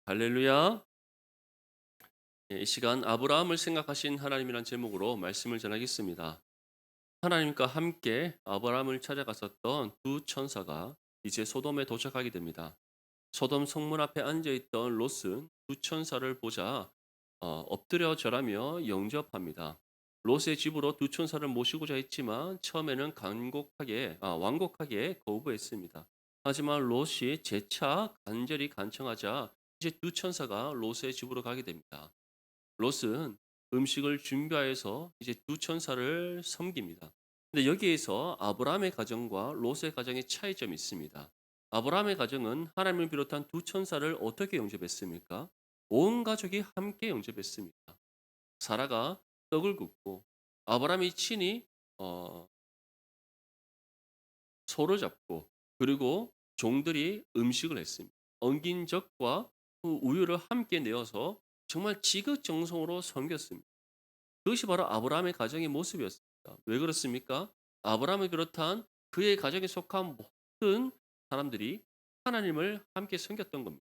할렐루야. 이 시간 아브라함을 생각하신 하나님이란 제목으로 말씀을 전하겠습니다. 하나님과 함께 아브라함을 찾아갔었던 두 천사가 이제 소돔에 도착하게 됩니다. 소돔 성문 앞에 앉아 있던 롯은 두 천사를 보자 엎드려 절하며 영접합니다. 롯의 집으로 두 천사를 모시고자 했지만 처음에는 완곡하게 거부했습니다. 하지만 롯이 재차 간절히 간청하자 이제 두 천사가 롯의 집으로 가게 됩니다. 롯은 음식을 준비하여서 이제 두 천사를 섬깁니다. 근데 여기에서 아브라함의 가정과 롯의 가정의 차이점이 있습니다. 아브라함의 가정은 하나님을 비롯한 두 천사를 어떻게 영접했습니까? 온 가족이 함께 영접했습니다. 사라가 떡을 굽고 아브라함이 친히 어, 소를 잡고 그리고 종들이 음식을 했습니다. 엉긴 젖과 그 우유를 함께 내어서 정말 지극정성으로 섬겼습니다. 그것이 바로 아브라함의 가정의 모습이었습니다. 왜 그렇습니까? 아브라함을 비롯한 그의 가정에 속한 모든 사람들이 하나님을 함께 섬겼던 겁니다.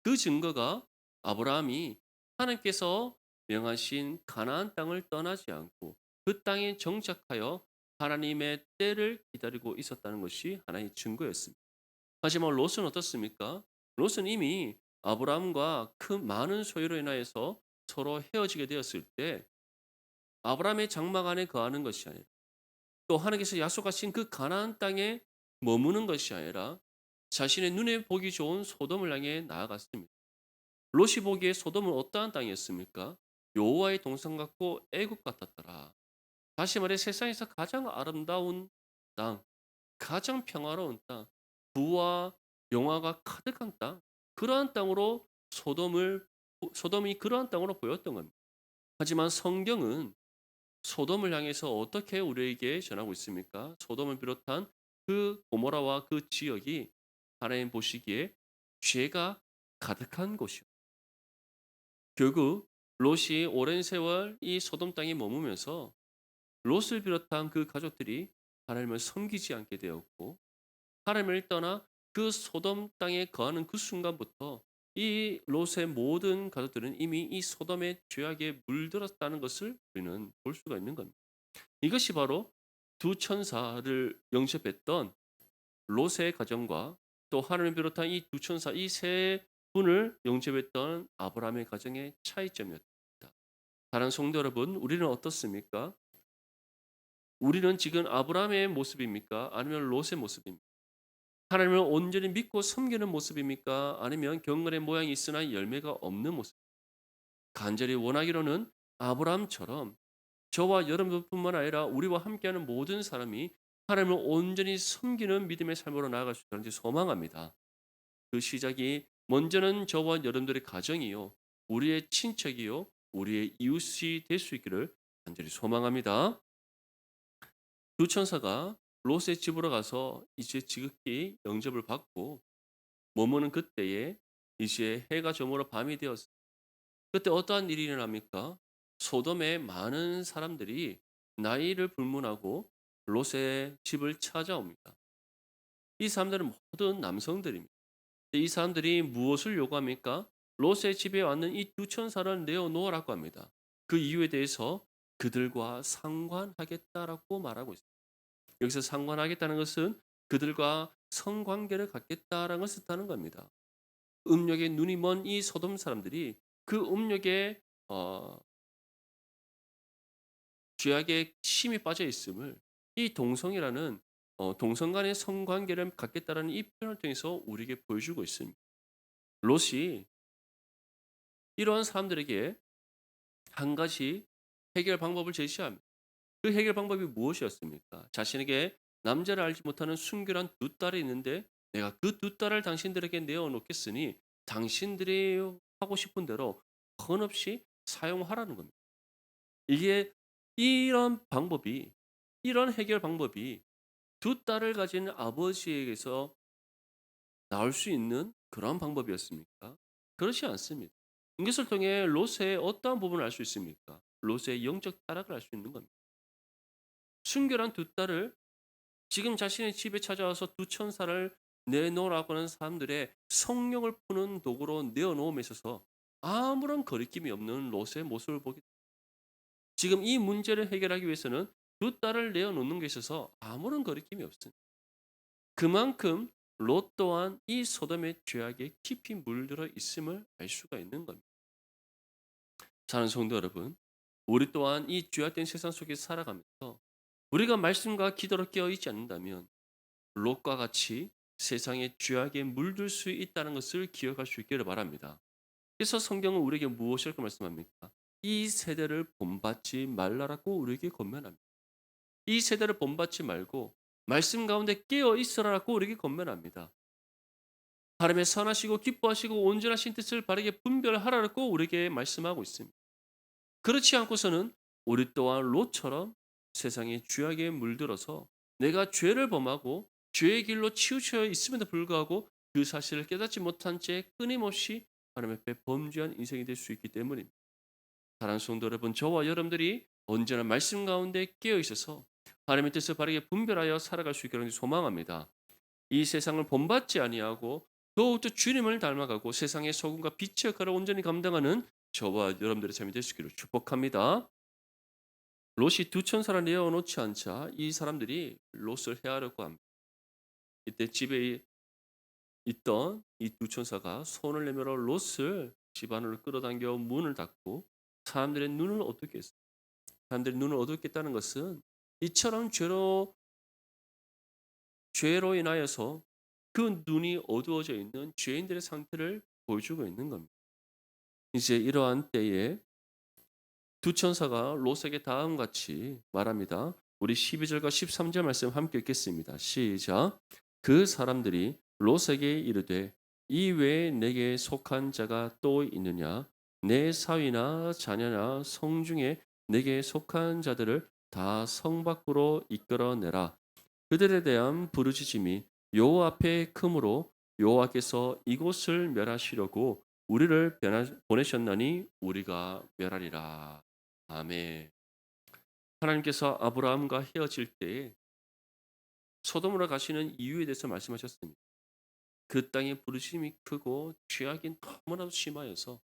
그 증거가 아브라함이 하나님께서 명하신 가나안 땅을 떠나지 않고 그 땅에 정착하여 하나님의 때를 기다리고 있었다는 것이 하나의 증거였습니다. 하지만 롯은 어떻습니까? 롯은 이미 아브라함과 큰 많은 소유로 인하여서 서로 헤어지게 되었을 때 아브라함의 장막 안에 거하는 것이 아니라 또 하나님께서 약속하신 그 가나안 땅에 머무는 것이 아니라 자신의 눈에 보기 좋은 소돔을 향해 나아갔습니다. 롯이 보기에 소돔은 어떠한 땅이었습니까? 여호와의 동산 같고 애국 같았더라. 다시 말해 세상에서 가장 아름다운 땅, 가장 평화로운 땅, 부와 영화가 가득한 땅, 그러한 땅으로 소돔이 그러한 땅으로 보였던 겁니다. 하지만 성경은 소돔을 향해서 어떻게 우리에게 전하고 있습니까? 소돔을 비롯한 그 고모라와 그 지역이 하나님 보시기에 죄가 가득한 곳이요. 결국 롯이 오랜 세월 이 소돔 땅에 머무면서 롯을 비롯한 그 가족들이 하나님을 섬기지 않게 되었고 하나님을 떠나 그 소돔 땅에 거하는 그 순간부터 이 롯의 모든 가족들은 이미 이 소돔의 죄악에 물들었다는 것을 우리는 볼 수가 있는 겁니다. 이것이 바로 두 천사를 영접했던 롯의 가정과 또 하나님을 비롯한 이 두 천사 이 세 분을 영접했던 아브라함의 가정의 차이점이었다. 사랑하는 성도 여러분, 우리는 어떻습니까? 우리는 지금 아브라함의 모습입니까? 아니면 롯의 모습입니까? 하나님을 온전히 믿고 섬기는 모습입니까? 아니면 경건의 모양이 있으나 열매가 없는 모습? 간절히 원하기로는 아브라함처럼 저와 여러분뿐만 아니라 우리와 함께하는 모든 사람이 하나님을 온전히 섬기는 믿음의 삶으로 나아갈 수 있는지 소망합니다. 그 시작이 먼저는 저와 여러분들의 가정이요, 우리의 친척이요, 우리의 이웃이 될 수 있기를 간절히 소망합니다. 두 천사가 롯의 집으로 가서 이제 지극히 영접을 받고 머무는 그때에 이제 해가 저물어 밤이 되었습니다. 그때 어떠한 일이 일어납니까? 소돔의 많은 사람들이 나이를 불문하고 롯의 집을 찾아옵니다. 이 사람들은 모든 남성들입니다. 이 사람들이 무엇을 요구합니까? 롯의 집에 왔는 이 두 천사를 내어놓으라고 합니다. 그 이유에 대해서 그들과 상관하겠다라고 말하고 있습니다. 여기서 상관하겠다는 것은 그들과 성관계를 갖겠다라는 것을 뜻하는 겁니다. 음욕에 눈이 먼 이 소돔 사람들이 그 음욕에 죄악에 심히 빠져 있음을 이 동성이라는 동성 간의 성관계를 갖겠다라는 이 표현을 통해서 우리에게 보여주고 있습니다. 롯이 이러한 사람들에게 한 가지 해결 방법을 제시합니다. 그 해결 방법이 무엇이었습니까? 자신에게 남자를 알지 못하는 순결한 두 딸이 있는데 내가 그 두 딸을 당신들에게 내어 놓겠으니 당신들이 하고 싶은 대로 헌없이 사용하라는 겁니다. 이게 이런 방법이 이런 해결 방법이 두 딸을 가진 아버지에게서 나올 수 있는 그런 방법이었습니까? 그렇지 않습니다. 이것을 통해 롯의 어떠한 부분을 알 수 있습니까? 롯의 영적 타락을 알 수 있는 겁니다. 순결한 두 딸을 지금 자신의 집에 찾아와서 두 천사를 내놓으라고 하는 사람들의 성령을 푸는 도구로 내어놓음에 있어서 아무런 거리낌이 없는 롯의 모습을 보게 됩니다. 지금 이 문제를 해결하기 위해서는 두 딸을 내어놓는 게 있어서 아무런 거리낌이 없습니다. 그만큼 롯 또한 이 소돔의 죄악에 깊이 물들어 있음을 알 수가 있는 겁니다. 사랑하는 성도 여러분, 우리 또한 이 죄악된 세상 속에 살아가면서 우리가 말씀과 기도로 깨어 있지 않는다면 롯과 같이 세상의 죄악에 물들 수 있다는 것을 기억할 수 있기를 바랍니다. 그래서 성경은 우리에게 무엇을 말씀합니까? 이 세대를 본받지 말라라고 우리에게 권면합니다. 이 세대를 본받지 말고 말씀 가운데 깨어 있으라라고 우리에게 권면합니다. 하나님의 선하시고 기뻐하시고 온전하신 뜻을 바르게 분별하라고 우리에게 말씀하고 있습니다. 그렇지 않고서는 우리 또한 롯처럼 세상의 죄악에 물들어서 내가 죄를 범하고 죄의 길로 치우쳐 있음에도 불구하고 그 사실을 깨닫지 못한 채 끊임없이 하나님 앞에 범죄한 인생이 될 수 있기 때문입니다. 사랑하는 성도 여러분, 저와 여러분들이 언제나 말씀 가운데 깨어 있어서 하나님의 뜻을 바르게 분별하여 살아갈 수 있기를 소망합니다. 이 세상을 본받지 아니하고 더욱더 주님을 닮아가고 세상의 소금과 빛의 역할을 온전히 감당하는 저와 여러분들의 삶이 될 수 있기를 축복합니다. 롯이 두 천사를 내어놓지 않자 이 사람들이 롯을 해하려고 합니다. 이때 집에 있던 이 두 천사가 손을 내밀어 롯을 집 안으로 끌어당겨 문을 닫고 사람들의 눈을 어둡게 했습니다. 사람들의 눈을 어둡게 했다는 것은 이처럼 죄로 인하여서 그 눈이 어두워져 있는 죄인들의 상태를 보여주고 있는 겁니다. 이제 이러한 때에 두 천사가 롯에게 다음과 같이 말합니다. 우리 12절과 13절 말씀 함께 읽겠습니다. 시작. 그 사람들이 롯에게 이르되 이 외에 내게 속한 자가 또 있느냐? 내 사위나 자녀나 성중에 내게 속한 자들을 다 성 밖으로 이끌어내라. 그들에 대한 부르짖음이 여호와 앞에 크므로 여호와께서 이곳을 멸하시려고 우리를 보내셨나니 우리가 멸하리라. 아멘. 하나님께서 아브라함과 헤어질 때에 소돔으로 가시는 이유에 대해서 말씀하셨습니다. 그 땅의 부르심이 크고 죄악이 너무나도 심하여서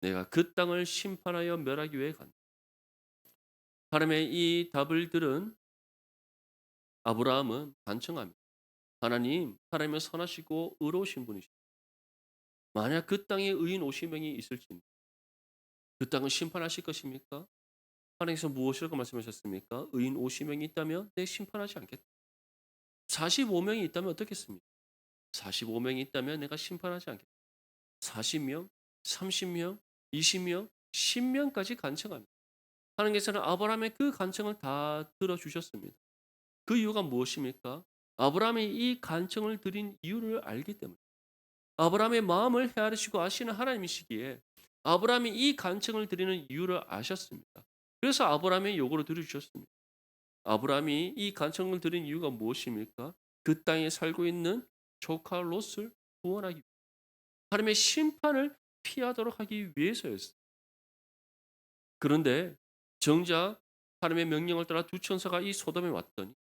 내가 그 땅을 심판하여 멸하기 위해 간다. 하나님의 이 답을 들은 아브라함은 간청합니다. 하나님은 선하시고 의로우신 분이시다. 만약 그 땅에 의인 50명이 있을지니 그 땅을 심판하실 것입니까? 하나님께서 무엇이라고 말씀하셨습니까? 의인 50명이 있다면 내 심판하지 않겠다. 45명이 있다면 어떻겠습니까? 45명이 있다면 내가 심판하지 않겠다. 40명, 30명, 20명, 10명까지 간청합니다. 하나님께서는 아브라함의 그 간청을 다 들어주셨습니다. 그 이유가 무엇입니까? 아브라함이 이 간청을 드린 이유를 알기 때문에 아브라함의 마음을 헤아리시고 아시는 하나님이시기에 아브라함이 이 간청을 드리는 이유를 아셨습니다. 그래서 아브라함의 요구를 들어주셨습니다. 아브라함이 이 간청을 드린 이유가 무엇입니까? 그 땅에 살고 있는 조카 롯을 구원하기 위해 하나님의 심판을 피하도록 하기 위해서였어요. 그런데 정작 하나님의 명령을 따라 두 천사가 이 소돔에 왔더니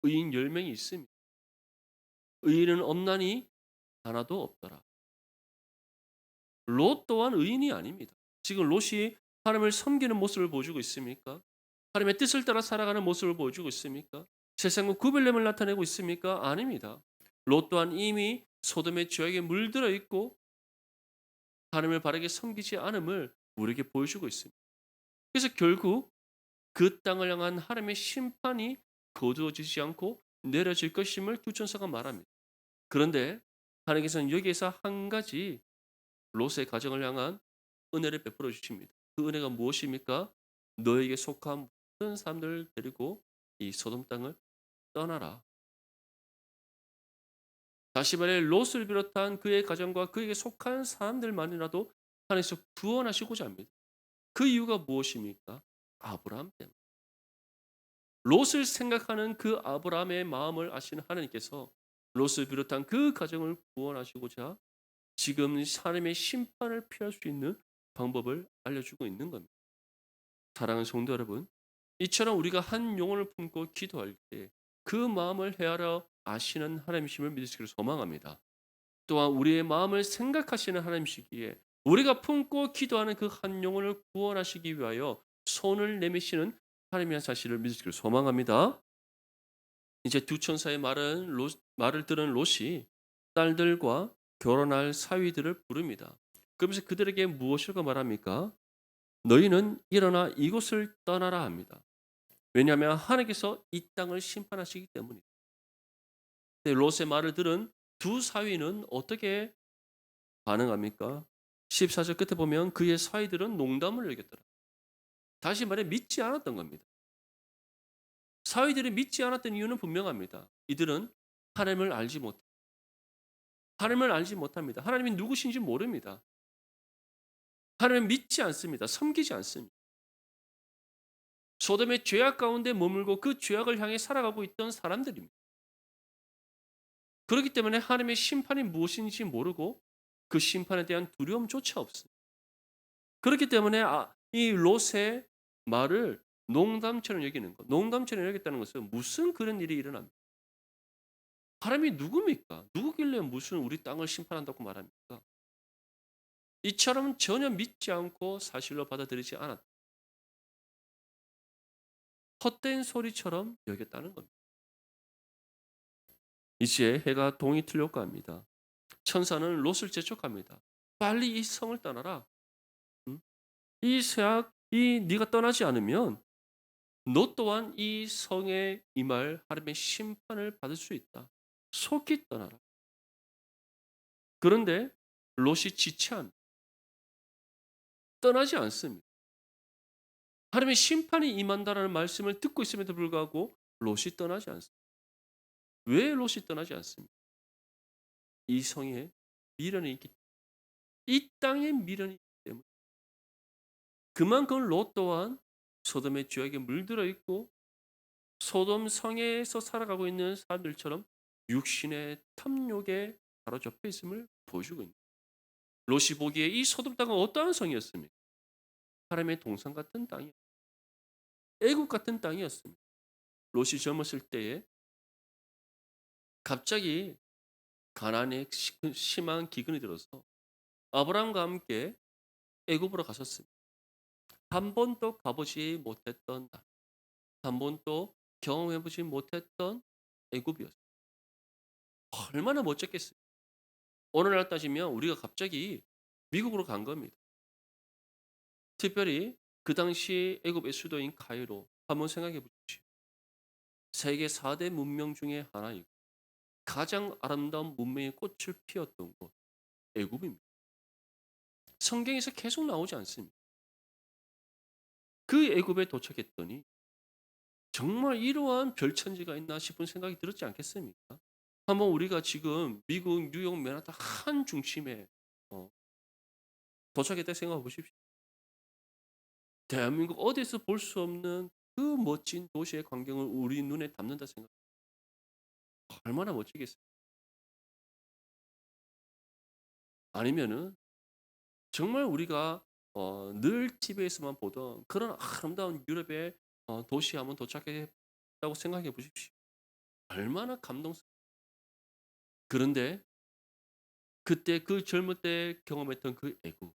의인 10명이 있습니다. 의인은 없나니 하나도 없더라. 롯 또한 의인이 아닙니다. 지금 롯이 하나님을 섬기는 모습을 보여주고 있습니까? 하나님의 뜻을 따라 살아가는 모습을 보여주고 있습니까? 세상과 구별됨을 나타내고 있습니까? 아닙니다. 롯 또한 이미 소돔의 죄악에 물들어 있고 하나님을 바르게 섬기지 않음을 우리에게 보여주고 있습니다. 그래서 결국 그 땅을 향한 하나님의 심판이 거두어지지 않고 내려질 것임을 두 천사가 말합니다. 그런데 하나님께서는 여기에서 한 가지 롯의 가정을 향한 은혜를 베풀어 주십니다. 그 은혜가 무엇입니까? 너에게 속한 모든 사람들을 데리고 이 소돔 땅을 떠나라. 다시 말해 롯을 비롯한 그의 가정과 그에게 속한 사람들만이라도 하나님께서 구원하시고자 합니다. 그 이유가 무엇입니까? 아브라함 때문에. 롯을 생각하는 그 아브라함의 마음을 아시는 하나님께서 롯을 비롯한 그 가정을 구원하시고자 지금 하나님의 심판을 피할 수 있는 방법을 알려주고 있는 겁니다. 사랑하는 성도 여러분, 이처럼 우리가 한 영혼을 품고 기도할 때 그 마음을 헤아려 아시는 하나님이심을 믿으시기를 소망합니다. 또한 우리의 마음을 생각하시는 하나님이시기에 우리가 품고 기도하는 그 한 영혼을 구원하시기 위하여 손을 내미시는 하나님이라는 사실을 믿으시기를 소망합니다. 이제 두 천사의 말을 들은 롯이 딸들과 결혼할 사위들을 부릅니다. 그러면서 그들에게 무엇이라고 말합니까? 너희는 일어나 이곳을 떠나라 합니다. 왜냐하면 하나님께서 이 땅을 심판하시기 때문입니다. 롯의 말을 들은 두 사위는 어떻게 반응합니까? 14절 끝에 보면 그의 사위들은 농담을 여겼더라. 다시 말해 믿지 않았던 겁니다. 사위들이 믿지 않았던 이유는 분명합니다. 이들은 하나님을 알지 못 하나님을 알지 못합니다. 하나님이 누구신지 모릅니다. 하나님을 믿지 않습니다. 섬기지 않습니다. 소돔의 죄악 가운데 머물고 그 죄악을 향해 살아가고 있던 사람들입니다. 그렇기 때문에 하나님의 심판이 무엇인지 모르고 그 심판에 대한 두려움조차 없습니다. 그렇기 때문에 이 롯의 말을 농담처럼 여기는 것, 농담처럼 여겼다는 것은 무슨 그런 일이 일어납니까? 하나님이 누굽니까? 누구길래 무슨 우리 땅을 심판한다고 말합니까? 이처럼 전혀 믿지 않고 사실로 받아들이지 않았다. 헛된 소리처럼 여겼다는 겁니다. 이제 해가 동이 틀려고 합니다. 천사는 롯을 재촉합니다. 빨리 이 성을 떠나라. 음? 이 세악, 이 네가 떠나지 않으면 너 또한 이 성에 임할 하나님의 심판을 받을 수 있다. 속히 떠나라. 그런데 롯이 지체한 떠나지 않습니다. 하나님의 심판이 임한다라는 말씀을 듣고 있음에도 불구하고 롯이 떠나지 않습니다. 왜 롯이 떠나지 않습니까? 이 성에 미련이 있기 때문에, 이 땅에 미련이 있기 때문에 그만큼 롯 또한 소돔의 죄악에 물들어 있고 소돔 성에서 살아가고 있는 사람들처럼 육신의 탐욕에 사로잡혀 있음을 보여주고 있는 롯이 보기에 이 소돔 땅은 어떠한 성이었습니까? 하나님의 동산 같은 땅이 애국 같은 땅이었습니다. 롯이 젊었을 때에 갑자기 가나안에 심한 기근이 들어서 아브라함과 함께 애굽으로 가셨습니다. 한 번도 가보지 못했던 나라, 한 번도 경험해보지 못했던 애굽이었어요. 얼마나 멋졌겠어요. 오늘날 따지면 우리가 갑자기 미국으로 간 겁니다. 특별히 그 당시 애굽의 수도인 카이로 한번 생각해 보십시오. 세계 4대 문명 중에 하나이고 가장 아름다운 문명의 꽃을 피웠던 곳 애굽입니다. 성경에서 계속 나오지 않습니다. 그 애굽에 도착했더니 정말 이러한 별천지가 있나 싶은 생각이 들었지 않겠습니까? 한번 우리가 지금 미국 뉴욕 맨하탄 한 중심에 어, 도착했다 생각해 보십시오. 대한민국 어디서 볼 수 없는 그 멋진 도시의 광경을 우리 눈에 담는다 생각. 얼마나 멋지겠어요. 아니면은 정말 우리가 늘 TV에서만 보던 그런 아름다운 유럽의 도시에 한번 도착했다고 생각해 보십시오. 얼마나 감동스러워. 그런데 그때 그 젊을 때 경험했던 그 애국,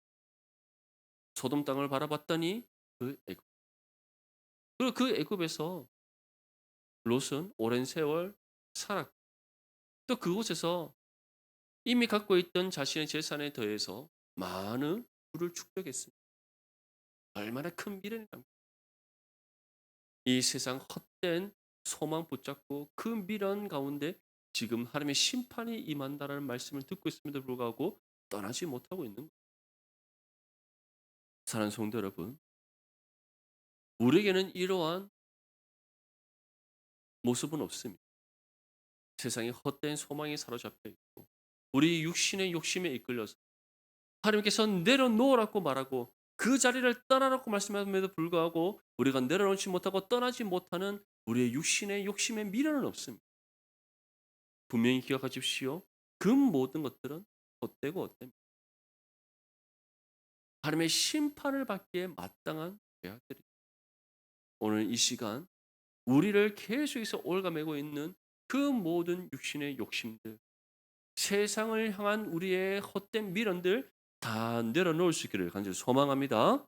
소돔 땅을 바라봤더니 그 애국. 그리고 그 애굽에서 롯은 오랜 세월 살았고 또 그곳에서 이미 갖고 있던 자신의 재산에 더해서 많은 부를 축적했습니다. 얼마나 큰 미련입니까? 이 세상 헛된 소망 붙잡고 그 미련 가운데 지금 하나님의 심판이 임한다라는 말씀을 듣고 있음에도 불구하고 떠나지 못하고 있는 거예요. 사랑하는 성도 여러분, 우리에게는 이러한 모습은 없습니다. 세상에 헛된 소망에 사로잡혀 있고 우리 육신의 욕심에 이끌려서 하나님께서 내려놓으라고 말하고 그 자리를 떠나라고 말씀함에도 불구하고 우리가 내려놓지 못하고 떠나지 못하는 우리의 육신의 욕심의 미련은 없습니다. 분명히 기억하십시오. 그 모든 것들은 헛되고 헛됩니다. 하나님의 심판을 받기에 마땅한 죄악들이 오늘 이 시간 우리를 계속해서 올가매고 있는 그 모든 육신의 욕심들 세상을 향한 우리의 헛된 미련들 다 내려놓을 수 있기를 간절히 소망합니다.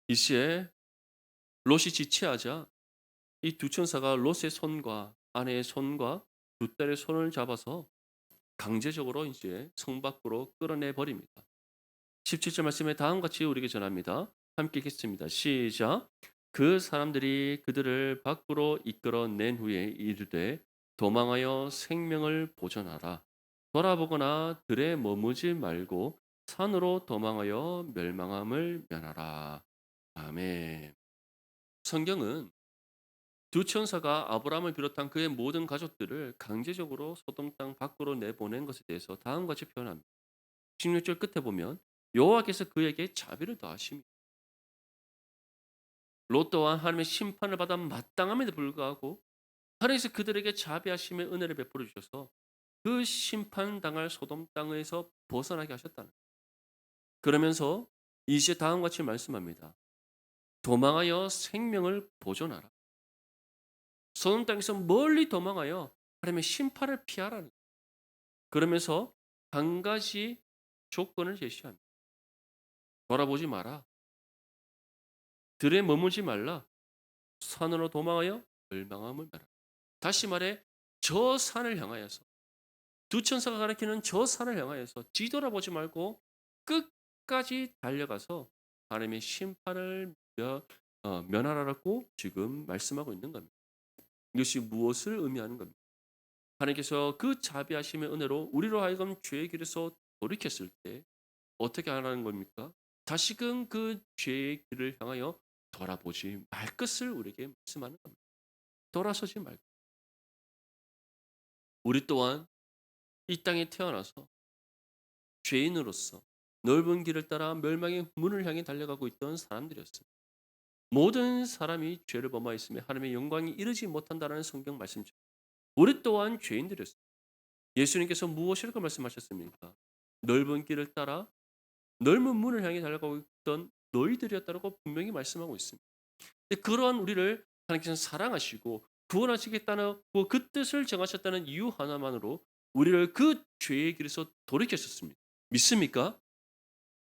이시에 롯이 지체하자 이 두 천사가 롯의 손과 아내의 손과 두 딸의 손을 잡아서 강제적으로 이제 성 밖으로 끌어내 버립니다. 17절 말씀에 다음과 같이 우리에게 전합니다. 함께 읽겠습니다. 시작. 그 사람들이 그들을 밖으로 이끌어낸 후에 이르되 도망하여 생명을 보존하라. 돌아보거나 들에 머무지 말고 산으로 도망하여 멸망함을 면하라. 아멘. 성경은 두 천사가 아브라함을 비롯한 그의 모든 가족들을 강제적으로 소돔 땅 밖으로 내보낸 것에 대해서 다음과 같이 표현합니다. 16절 끝에 보면 여호와께서 그에게 자비를 더하시며 롯 또한 하나님의 심판을 받아 마땅함에도 불구하고 하나님께서 그들에게 자비하심의 은혜를 베풀어 주셔서 그 심판당할 소돔 땅에서 벗어나게 하셨다는 거예요. 그러면서 이제 다음과 같이 말씀합니다. 도망하여 생명을 보존하라. 소돔 땅에서 멀리 도망하여 하나님의 심판을 피하라는 거예요. 그러면서 한 가지 조건을 제시합니다. 돌아보지 마라. 들에 머무지 말라. 산으로 도망하여 멸망함을 면하라. 다시 말해 저 산을 향하여서 두 천사가 가리키는 저 산을 향하여서 뒤돌아보지 말고 끝까지 달려가서 하나님의 심판을 면하라고 지금 말씀하고 있는 겁니다. 이것이 무엇을 의미하는 겁니까? 하나님께서 그 자비하심의 은혜로 우리로 하여금 죄의 길에서 돌이켰을 때 어떻게 하라는 겁니까? 다시금 그 죄의 길을 향하여 돌아보지 말 것을 우리에게 말씀하는 겁니다. 돌아서지 말고. 우리 또한 이 땅에 태어나서 죄인으로서 넓은 길을 따라 멸망의 문을 향해 달려가고 있던 사람들이었습니다. 모든 사람이 죄를 범하였으며 하나님의 영광이 이르지 못한다는 성경 말씀처럼 우리 또한 죄인들이었습니다. 예수님께서 무엇이라고 말씀하셨습니까? 넓은 길을 따라 넓은 문을 향해 달려가고 있던 너희들이었다고 분명히 말씀하고 있습니다. 그러한 우리를 하나님께서 사랑하시고 구원하시겠다는 그 뜻을 정하셨다는 이유 하나만으로 우리를 그 죄의 길에서 돌이켰었습니다. 믿습니까?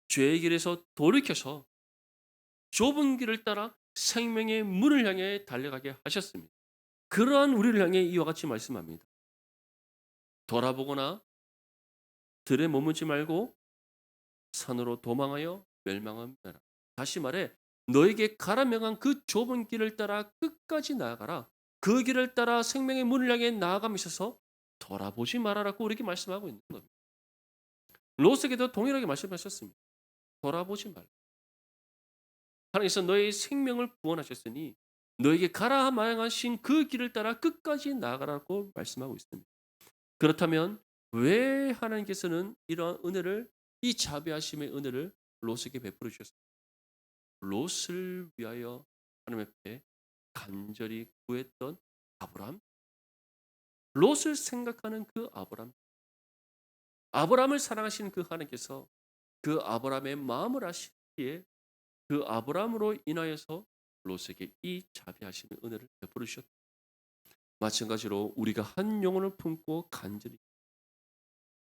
죄의 길에서 돌이켜서 좁은 길을 따라 생명의 문을 향해 달려가게 하셨습니다. 그러한 우리를 향해 이와 같이 말씀합니다. 돌아보거나 들에 머무지 말고 산으로 도망하여 멸망하라. 다시 말해 너에게 가라 명한 그 좁은 길을 따라 끝까지 나아가라. 그 길을 따라 생명의 문을 향해 나아가며 있어서 돌아보지 말아라고 우리에게 말씀하고 있는 겁니다. 롯에게도 동일하게 말씀하셨습니다. 돌아보지 말라. 하나님께서 너의 생명을 구원하셨으니 너에게 가라 마땅하신 그 길을 따라 끝까지 나아가라고 말씀하고 있습니다. 그렇다면 왜 하나님께서는 이러한 은혜를 이 자비하심의 은혜를 롯에게 베풀어 주셨습니까? 롯을 위하여 하나님 앞에 간절히 구했던 아브람, 롯을 생각하는 그 아브람, 아브람을 사랑하시는 그 하나님께서 그 아브람의 마음을 아시기에 그 아브람으로 인하여서 롯에게 이 자비하심의 은혜를 베풀어 주셨다. 마찬가지로 우리가 한 영혼을 품고 간절히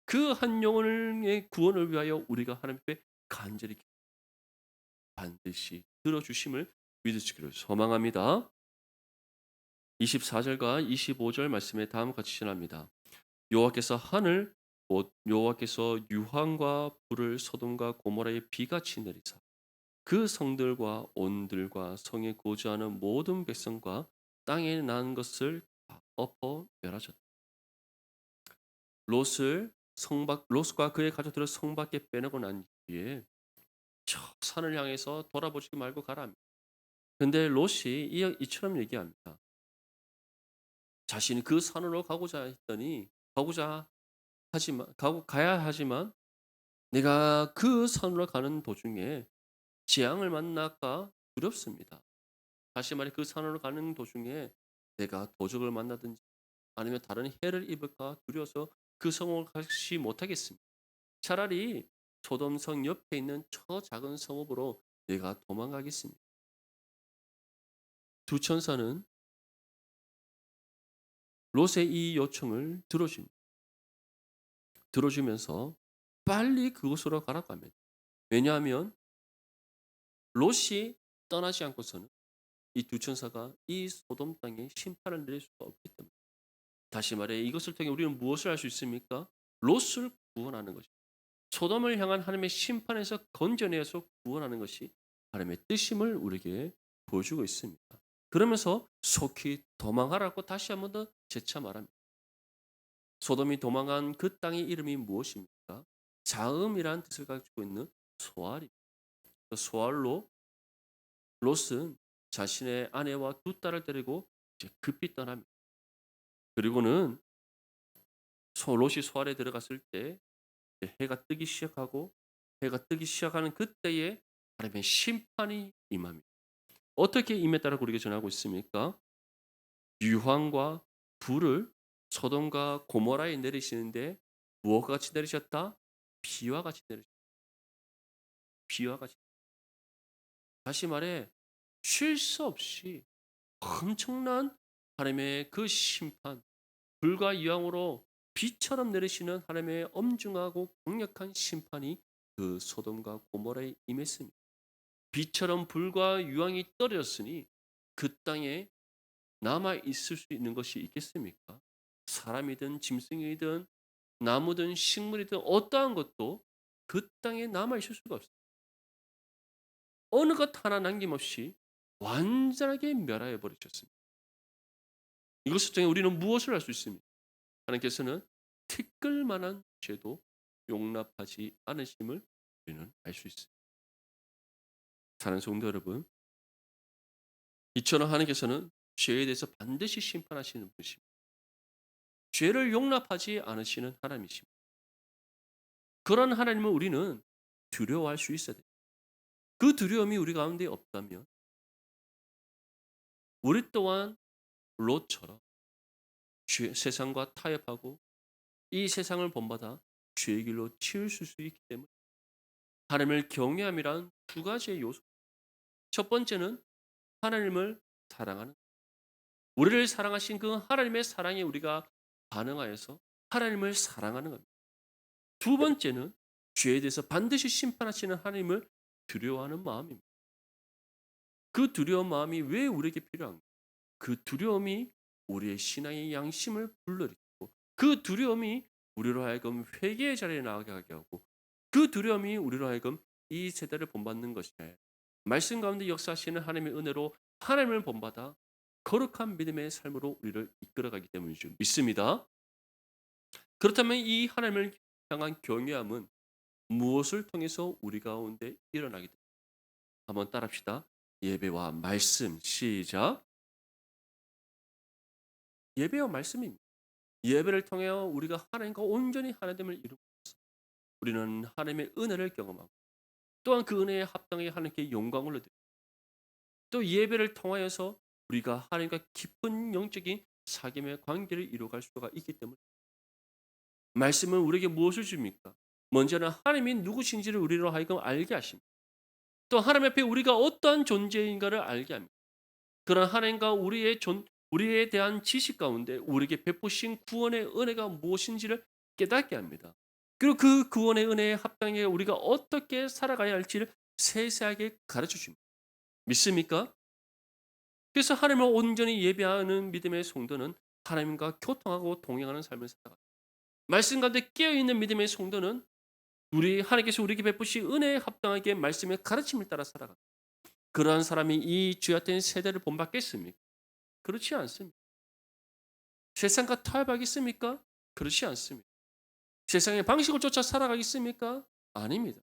그 한 영혼의 구원을 위하여 우리가 하나님 앞에 간절히 반드시 들어주심을 믿으시기를 소망합니다. 24절과 25절 말씀에 다음과 같이 전합니다. 여호와께서 하늘 곧 여호와께서 유황과 불을 소돔과 고모라에 비같이 내리사 그 성들과 온들과 성에 거주하는 모든 백성과 땅에 난 것을 다 엎어 멸하셨다. 롯과 그의 가족들을 성 밖에 빼내고 난 뒤에 저 산을 향해서 돌아보지 말고 가라. 근데 롯이 이처럼 얘기합니다. 자신이 그 산으로 가고자 했더니 가야 하지만 내가 그 산으로 가는 도중에 재앙을 만날까 두렵습니다. 다시 말해 그 산으로 가는 도중에 내가 도적을 만나든지 아니면 다른 해를 입을까 두려워서 그 성을 가지 못하겠습니다. 차라리 소돔성 옆에 있는 저 작은 성읍으로 내가 도망가겠습니다. 두 천사는 롯의 이 요청을 들어줍니다. 들어주면서 빨리 그곳으로 가라고 합니다. 왜냐하면 롯이 떠나지 않고서는 이 두 천사가 이 소돔 땅에 심판을 내릴 수가 없기 때문에, 다시 말해 이것을 통해 우리는 무엇을 할 수 있습니까? 롯을 구원하는 것입니다. 소돔을 향한 하나님의 심판에서 건져내서 구원하는 것이 하나님의 뜻임을 우리에게 보여주고 있습니다. 그러면서 속히 도망하라고 다시 한 번 더 재차 말합니다. 소돔이 도망한 그 땅의 이름이 무엇입니까? 자음이라는 뜻을 가지고 있는 소알입니다. 그 소알로 롯은 자신의 아내와 두 딸을 데리고 이제 급히 떠납니다. 그리고는 롯이 소알에 들어갔을 때 해가 뜨기 시작하고, 해가 뜨기 시작하는 그때에 하나님의 심판이 임합니다. 어떻게 임했다라고 우리에게 전하고 있습니까? 유황과 불을 소돔과 고모라에 내리시는데 무엇과 같이 내리셨다? 비와 같이 내리셨다. 비와 같이. 다시 말해 쉴 수 없이 엄청난 하나님의 그 심판, 불과 유황으로 비처럼 내리시는 하나님의 엄중하고 강력한 심판이 그 소돔과 고모라에 임했습니다. 비처럼 불과 유황이 떨어졌으니 그 땅에 남아 있을 수 있는 것이 있겠습니까? 사람이든 짐승이든 나무든 식물이든 어떠한 것도 그 땅에 남아 있을 수가 없어요. 어느 것 하나 남김없이 완전하게 멸하여 버리셨습니다. 이것을 통해 우리는 무엇을 할 수 있습니까? 하나님께서는 티끌만한 죄도 용납하지 않으심을 우리는 알 수 있습니다. 사랑하는 성도 여러분, 이처럼 하나님께서는 죄에 대해서 반드시 심판하시는 분이십니다. 죄를 용납하지 않으시는 하나님이십니다. 그런 하나님을 우리는 두려워할 수 있어야 돼요. 그 두려움이 우리 가운데 없다면 우리 또한 롯처럼 세상과 타협하고 이 세상을 본받아 죄의 길로 치우칠 수 있기 때문에 하나님을 경외함이란 두 가지의 요소. 첫 번째는 하나님을 사랑하는, 우리를 사랑하신 그 하나님의 사랑에 우리가 반응하여서 하나님을 사랑하는 겁니다. 두 번째는 죄에 대해서 반드시 심판하시는 하나님을 두려워하는 마음입니다. 그 두려운 마음이 왜 우리에게 필요한가? 그 두려움이 우리의 신앙의 양심을 불러일으키고, 그 두려움이 우리로 하여금 회개의 자리에 나아가게 하고, 그 두려움이 우리로 하여금 이 세대를 본받는 것이에 말씀 가운데 역사하시는 하나님의 은혜로 하나님을 본받아 거룩한 믿음의 삶으로 우리를 이끌어가기 때문인 줄 믿습니다. 그렇다면 이 하나님을 향한 경외함은 무엇을 통해서 우리 가운데 일어나게 됩니까? 한번 따라합시다. 예배와 말씀. 시작. 예배와 말씀입니다. 예배를 통해 우리가 하나님과 온전히 하나됨을 이루면서 우리는 하나님의 은혜를 경험하고, 또한 그 은혜에 합당하게 하나님께 영광을 올려드립니다. 또 예배를 통하여서 우리가 하나님과 깊은 영적인 사귐의 관계를 이루어갈 수가 있기 때문에, 말씀은 우리에게 무엇을 줍니까? 먼저는 하나님이 누구신지를 우리로 하여금 알게 하십니다. 또 하나님 앞에 우리가 어떠한 존재인가를 알게 합니다. 그런 하나님과 우리에 대한 지식 가운데 우리에게 베푸신 구원의 은혜가 무엇인지를 깨닫게 합니다. 그리고 그 구원의 은혜에 합당하게 우리가 어떻게 살아가야 할지를 세세하게 가르쳐 줍니다. 믿습니까? 그래서 하나님을 온전히 예배하는 믿음의 성도는 하나님과 교통하고 동행하는 삶을 살아갑니다. 말씀 가운데 깨어있는 믿음의 성도는 하나님께서 우리에게 베푸신 은혜에 합당하게 말씀의 가르침을 따라 살아갑니다. 그러한 사람이 이 죄악된 세대를 본받겠습니까? 그렇지 않습니다. 세상과 타협하겠습니까? 그렇지 않습니다. 세상의 방식을 쫓아 살아가겠습니까? 아닙니다.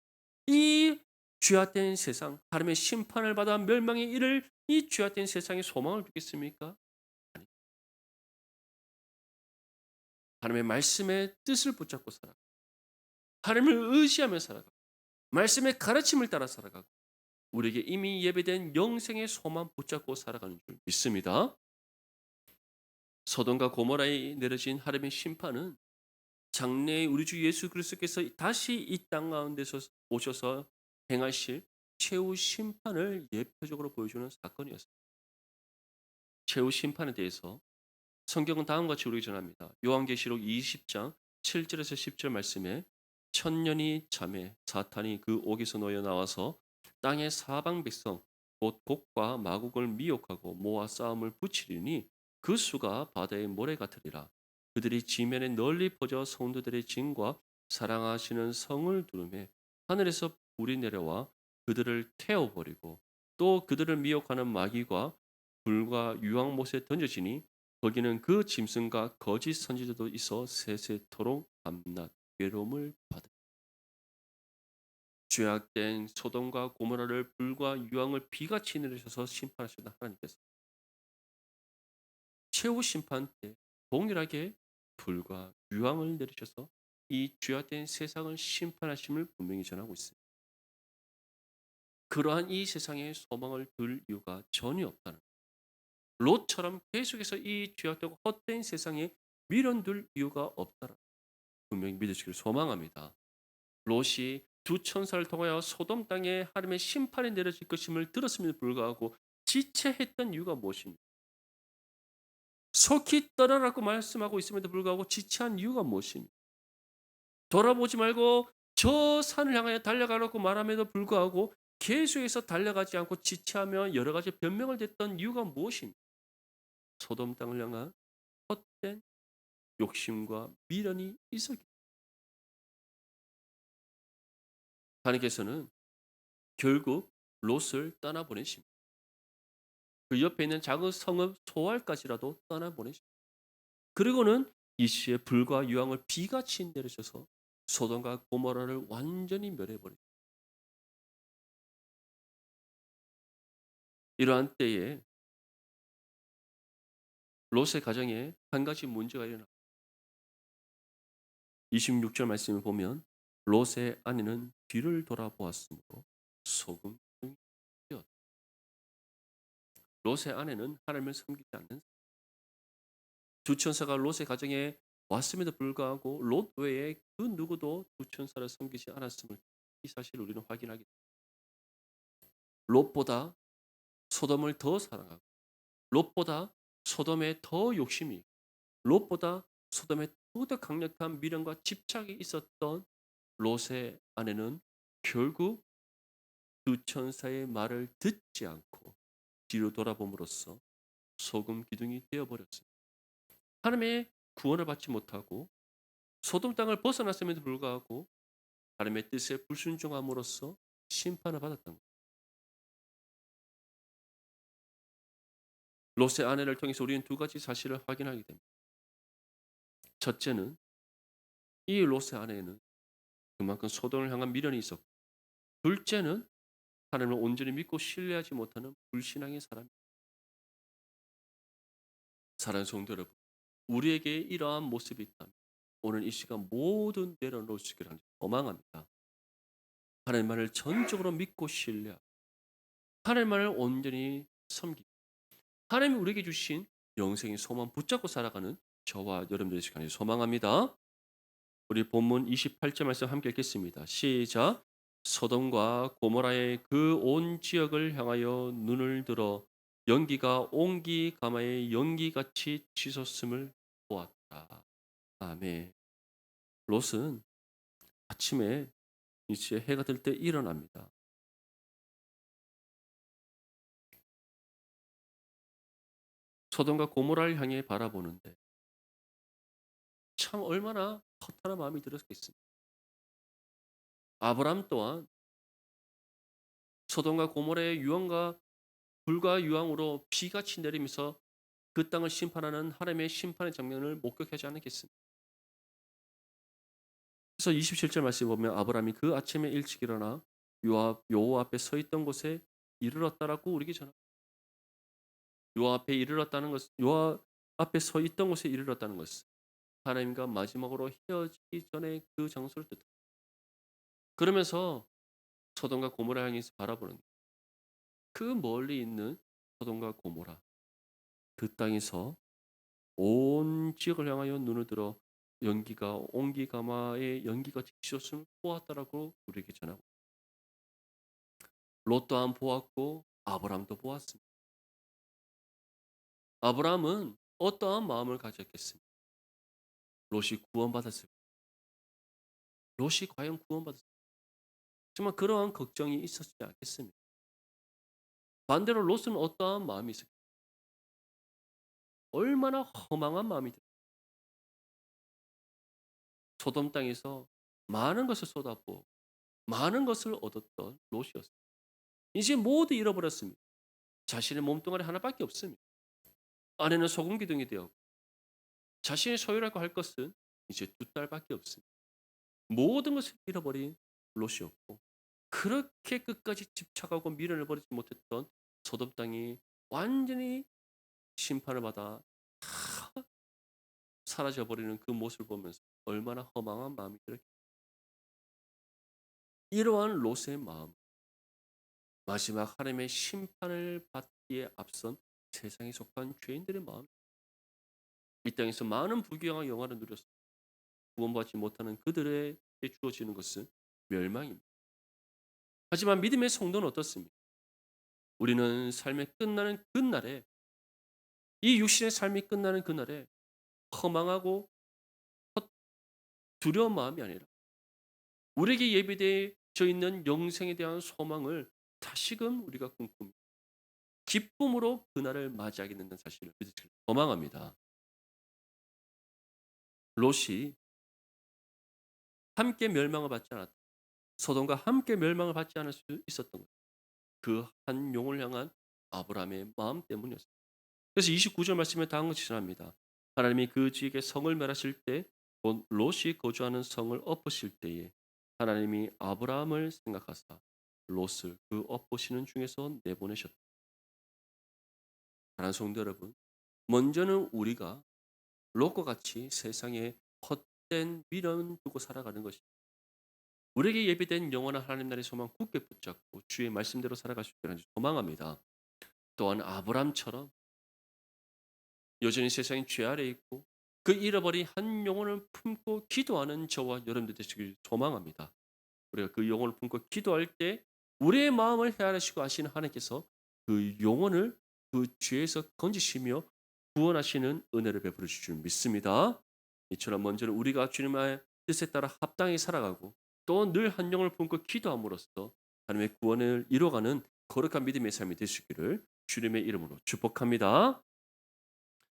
이 죄악된 세상, 하나님의 심판을 받아 멸망에 이를 이 죄악된 세상에 소망을 두겠습니까? 아니. 하나님의 말씀의 뜻을 붙잡고 살아. 하나님을 의지하며 살아가. 말씀의 가르침을 따라 살아가고, 우리에게 이미 예배된 영생의 소망 붙잡고 살아가는 줄 믿습니다. 소돔과 고모라에 내려진 하나님의 심판은 장래에 우리 주 예수 그리스도께서 다시 이 땅 가운데서 오셔서 행하실 최후 심판을 예표적으로 보여주는 사건이었습니다. 최후 심판에 대해서 성경은 다음과 같이 우리에게 전합니다. 요한계시록 20장 7절에서 10절 말씀에 천년이 잠에 사탄이 그 옥에서 놓여 나와서 땅의 사방 백성 곧 곡과 마곡을 미혹하고 모아 싸움을 붙이리니 그 수가 바다의 모래 같으리라. 그들이 지면에 널리 퍼져 성도들의 진과 사랑하시는 성을 두르매 하늘에서 불이 내려와 그들을 태워버리고 또 그들을 미혹하는 마귀와 불과 유황못에 던져지니 거기는 그 짐승과 거짓 선지자도 있어 세세토록 밤낮 괴로움을 받으. 죄악된 소돔과 고모라를 불과 유황을 비같이 내리셔서 심판하시는 하나님께서 최후 심판 때 동일하게 불과 유황을 내리셔서 이 죄악된 세상을 심판하심을 분명히 전하고 있습니다. 그러한 이 세상에 소망을 둘 이유가 전혀 없다는 것. 롯처럼 계속해서 이 죄악되고 헛된 세상에 미련둘 이유가 없다는 분명히 믿으시길 소망합니다. 롯이 두 천사를 통하여 소돔 땅에 하나님의 심판이 내려질 것임을 들었음에도 불구하고 지체했던 이유가 무엇입니까? 속히 떠나라고 말씀하고 있음에도 불구하고 지체한 이유가 무엇입니까? 돌아보지 말고 저 산을 향하여 달려가라고 말함에도 불구하고 계속해서 달려가지 않고 지체하며 여러 가지 변명을 댔던 이유가 무엇입니까? 소돔 땅을 향한 헛된 욕심과 미련이 있었기. 하나님께서는 결국 롯을 떠나보내십니다. 그 옆에 있는 작은 성읍 소알까지라도 떠나보내십니다. 그리고는 이 시에 불과 유황을 비같이 내리셔서 소돔과 고모라를 완전히 멸해버립니다. 이러한 때에 롯의 가정에 한 가지 문제가 일어나. 26절 말씀을 보면 롯의 아내는 뒤를 돌아보았으므로 소금 되었다. 롯의 아내는 하나님을 섬기지 않는 두 천사가 롯의 가정에 왔음에도 불구하고 롯 외에 그 누구도 두 천사를 섬기지 않았음을 이 사실을 우리는 확인하게 됩니다. 롯보다 소돔을 더 사랑하고 롯보다 소돔에 더 욕심이 롯보다 소돔에 더더 강력한 미련과 집착이 있었던 롯의 아내는 결국 두 천사의 말을 듣지 않고 뒤로 돌아봄으로써 소금 기둥이 되어버렸습니다. 하나님의 구원을 받지 못하고 소돔 땅을 벗어났음에도 불구하고 하나님의 뜻에 불순종함으로써 심판을 받았던 것. 롯의 아내를 통해서 우리는 두 가지 사실을 확인하게 됩니다. 첫째는 이 롯의 아내에는 그만큼 소돔을 향한 미련이 있었고, 둘째는 하나님을 온전히 믿고 신뢰하지 못하는 불신앙의 사람입니다. 사랑하는 성도 여러분, 우리에게 이러한 모습이 있다면 오늘 이 시간 모든 내려놓을 수 있기를 소망합니다. 하나님만을 전적으로 믿고 신뢰하고 하나님만을 온전히 섬기고 하나님이 우리에게 주신 영생의 소망 붙잡고 살아가는 저와 여러분들의 시간을 소망합니다. 우리 본문 28절 말씀 함께 읽겠습니다. 시작. 소돔과 고모라의 그 온 지역을 향하여 눈을 들어 연기가 옹기 가마의 연기같이 치솟음을 보았다. 아멘. 롯은 아침에 이제 해가 들 때 일어납니다. 소돔과 고모라를 향해 바라보는데 참 얼마나 허탄한 마음이 들었겠습니까? 아브람 또한 소돔과 고모라의 유황과 불과 유황으로 비같이 내리면서 그 땅을 심판하는 하나님의 심판의 장면을 목격하지 않았겠습니까? 그래서 27절 말씀 보면 아브라함이 그 아침에 일찍 일어나 여호와 앞에 서 있던 곳에 이르렀다라고 우리에게 전합니다. 여호와 앞에 이르렀다는 것, 여호와 앞에 서 있던 곳에 이르렀다는 것은 하나님과 마지막으로 헤어지기 전에 그 장소를 뜻합니다. 그러면서 소돔과 고모라 향해서 바라보는 그 멀리 있는 소돔과 고모라 그 땅에서 온 지역을 향하여 눈을 들어 연기가 온기가마의 연기같이 치솟음을 보았다라고 우리에게 전하고 롯 또한 보았고 아브라함도 보았습니다. 아브라함은 어떠한 마음을 가졌겠습니까? 롯이 구원받았을 때 롯이 과연 구원받았을까? 정말 그러한 걱정이 있었지 않겠습니까? 반대로 롯은 어떠한 마음이 있을까? 얼마나 허망한 마음이 들까? 소돔 땅에서 많은 것을 쏟아부어 많은 것을 얻었던 롯이었습니다. 이제 모두 잃어버렸습니다. 자신의 몸뚱아리 하나밖에 없습니다. 아내는 소금 기둥이 되었고 자신의 소유라고 할 것은 이제 두 딸밖에 없습니다. 모든 것을 잃어버린 롯이었고 그렇게 끝까지 집착하고 미련을 버리지 못했던 소돔 땅이 완전히 심판을 받아 다 사라져 버리는 그 모습을 보면서 얼마나 허망한 마음이 들었겠. 이러한 롯의 마음, 마지막 하나님의 심판을 받기에 앞선 세상에 속한 죄인들의 마음, 이 땅에서 많은 부귀영화 영화를 누렸어 구원받지 못하는 그들에게 주어지는 것은 멸망입니다. 하지만 믿음의 성도는 어떻습니까? 우리는 삶의 끝나는 그날에, 이 육신의 삶이 끝나는 그날에 허망하고 두려운 마음이 아니라 우리에게 예비되어 있는 영생에 대한 소망을 다시금 우리가 꿈꿉니다. 기쁨으로 그날을 맞이하게 된다는 사실을 소망합니다. 롯이 함께 멸망을 받지 않았다. 소돔과 함께 멸망을 받지 않을 수 있었던 것. 그 한 영혼을 향한 아브라함의 마음 때문이었습니다. 그래서 29절 말씀에 다음과 같이 전합니다. 하나님이 그 지에게 성을 멸하실 때, 곧 롯이 거주하는 성을 엎으실 때에 하나님이 아브라함을 생각하사 롯을 그 엎으시는 중에서 내보내셨다. 사랑하는 성도 여러분, 먼저는 우리가 롯과 같이 세상에 헛된 미련 두고 살아가는 것이 우리에게 예비된 영원한 하나님 나라의 소망 굳게 붙잡고 주의 말씀대로 살아갈 수 있기를 소망합니다. 또한 아브람처럼 여전히 세상의 죄 아래 있고 그 잃어버린 한 영혼을 품고 기도하는 저와 여러분들 되시길 소망합니다. 우리가 그 영혼을 품고 기도할 때 우리의 마음을 헤아리시고 아시는 하나님께서 그 영혼을 그 죄에서 건지시며 구원하시는 은혜를 베풀어 주실 줄 믿습니다. 이처럼 먼저는 우리가 주님의 뜻에 따라 합당히 살아가고 또 늘 한 영혼을 품고 기도함으로써 하나님의 구원을 이뤄가는 거룩한 믿음의 삶이 되시기를 주님의 이름으로 축복합니다.